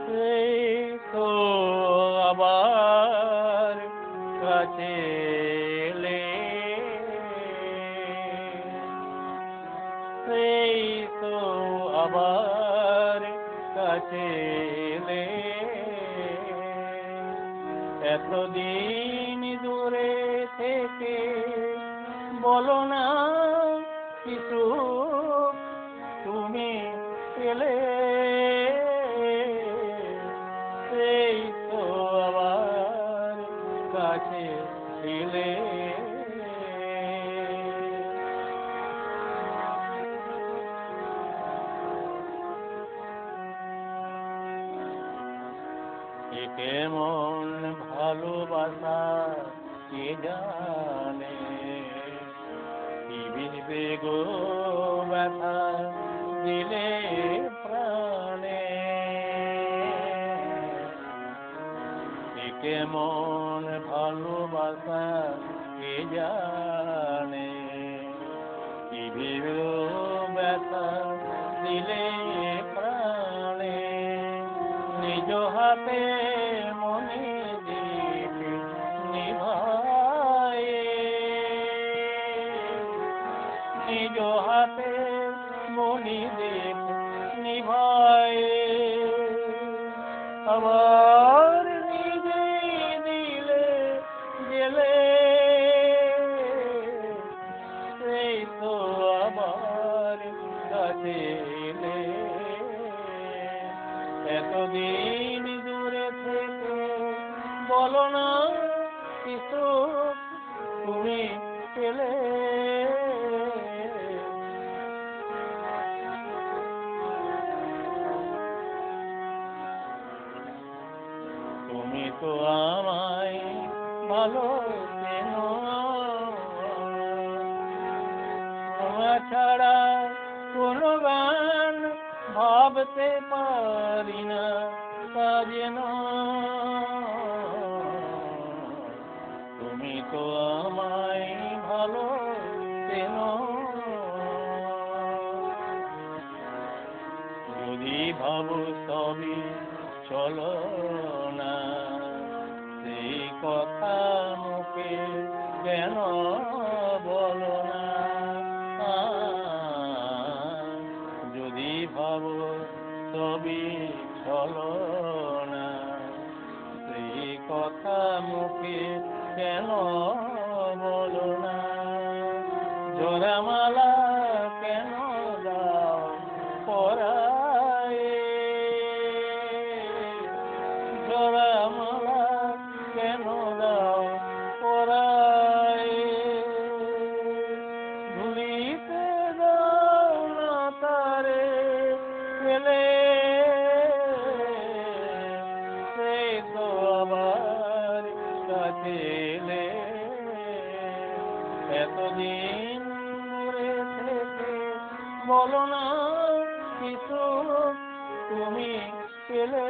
এই তো আবার কাছে এলে, এই তো আবার কাছে এলে। এতদিন দূরে থেকে বলো না কিছু তুমি পেলে, এই তো আবার কাছে এলে। এ কেমন ভালোবাসা কে জানে, কি বিধবে গো ব্যথা দিলে প্রাণে। এ কেমন ভালোবাসা কে জানে, কি বিধবে ব্যথা দিলে প্রাণে। নিজ হাতে মনে দীপ নিভায়ে, নিজ হাতে মনি দীপ নিভায়ে, আবার নিজে দিলে গেলে, সেই তো আবার কাছে এলে। এতদিন দূরে থেকে বলো না কিছু তুমি পেলে, তুমি তো আমায় ভালো চেনো, তোমার ছাড়া কোনো গান ভাবতে পারি না তা যেন। তুমি তো আমায় ভালো চেনো, যদি ভাবো সবই চলো না, সেই কথা মুখে কেন বলো না। যদি ভাবো সবই চলো না, সেই কথা মুখে কেন বলো না। জোড়ামালা কেন দাও পরায়ে, জোড়ামালা কেন দাও পরায়ে। ভুলিতে দাও না তারে পেলে, সেই তো আবার কাছে এলে। এতদিন দূরে থেকে বলো না কিছু তুমি পেলে।